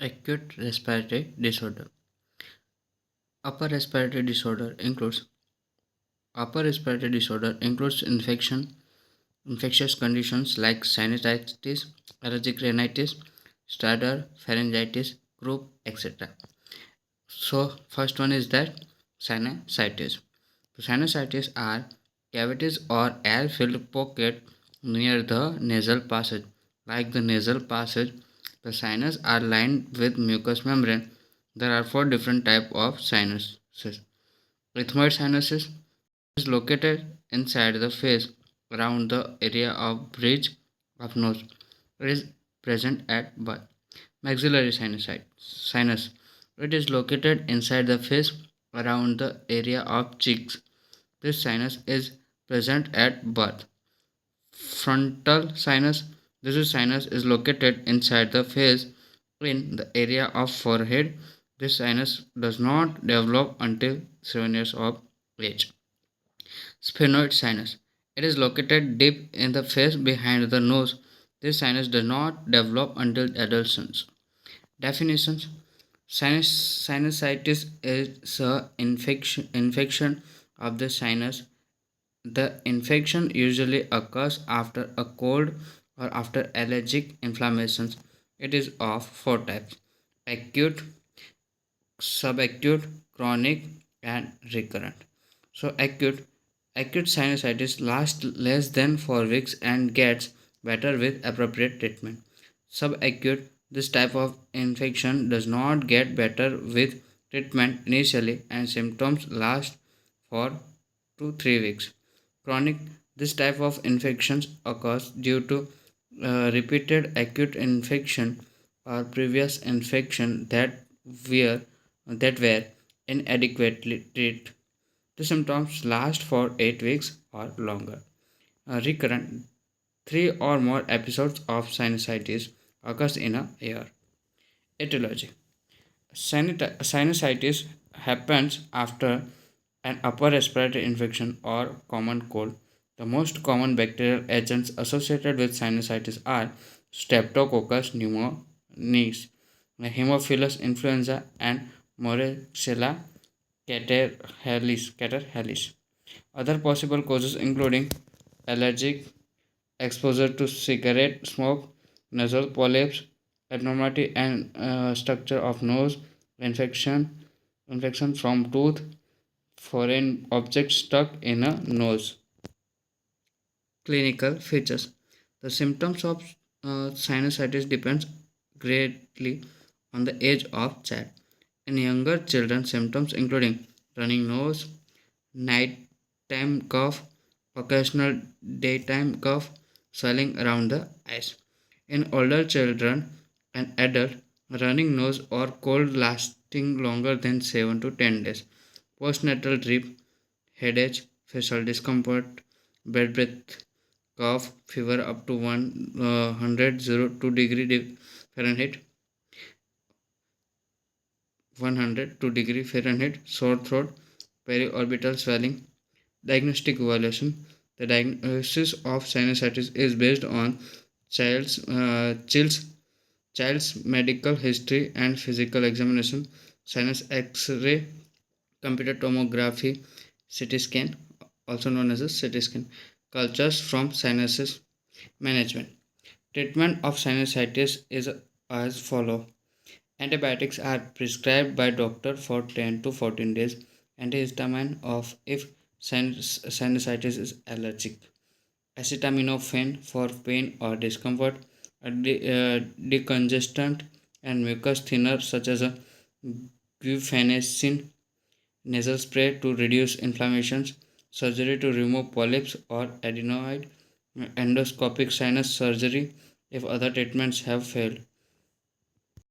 Acute respiratory disorder. Upper respiratory disorder includes upper respiratory disorder includes infectious conditions like sinusitis, allergic rhinitis, stutter, pharyngitis, croup, etc. So first one is that sinusitis. Sinusitis are cavities or air-filled pocket near the nasal passage. Like the nasal passage, the sinus are lined with mucous membrane. There are four different types of sinuses. Ethmoid sinuses is located inside the face around the area of bridge of nose. It is present at birth. Maxillary sinus. It is located inside the face around the area of cheeks. This sinus is present at birth. Frontal sinus. This sinus is located inside the face in the area of forehead. This sinus does not develop until 7 years of age. Sphenoid sinus. It is located deep in the face behind the nose. This sinus does not develop until adolescence. Definitions. Sinusitis is a infection of the sinus. The infection usually occurs after a cold or after allergic inflammations. It is of four types: acute, subacute, chronic, and recurrent. So acute sinusitis lasts less than 4 weeks and gets better with appropriate treatment. Subacute, this type of infection does not get better with treatment initially and symptoms last for 2 3 weeks. Chronic, this type of infections occurs due to repeated acute infection or previous infection were that were inadequately treated. The symptoms last for 8 weeks or longer. Recurrent, 3 or more episodes of sinusitis occurs in a year. Etiology. Sinusitis happens after an upper respiratory infection or common cold. The most common bacterial agents associated with sinusitis are Streptococcus pneumoniae, Haemophilus influenza, and Moraxella catarrhalis. Other possible causes including allergic exposure to cigarette smoke, nasal polyps, abnormality and structure of nose, infection from tooth, foreign objects stuck in a nose. Clinical features. The symptoms of sinusitis depends greatly on the age of child. In younger children, symptoms including running nose, nighttime cough, occasional daytime cough, swelling around the eyes. In older children and adult, running nose or cold lasting longer than 7 to 10 days. Postnatal drip, headache, facial discomfort, bed breath, cough, fever up to 102 degree Fahrenheit, 102 degree Fahrenheit, sore throat, periorbital swelling. Diagnostic evaluation. The diagnosis of sinusitis is based on child's child's medical history and physical examination. Sinus X-ray, computer tomography, CT scan, also known as a CT scan. Cultures from sinuses. Management. Treatment of sinusitis is as follow. Antibiotics are prescribed by doctor for 10 to 14 days. Antihistamine of if sinusitis is allergic. Acetaminophen for pain or discomfort. Decongestant and mucus thinner such as a guaifenesin. Nasal spray to reduce inflammations. Surgery to remove polyps or adenoid. Endoscopic sinus surgery if other treatments have failed.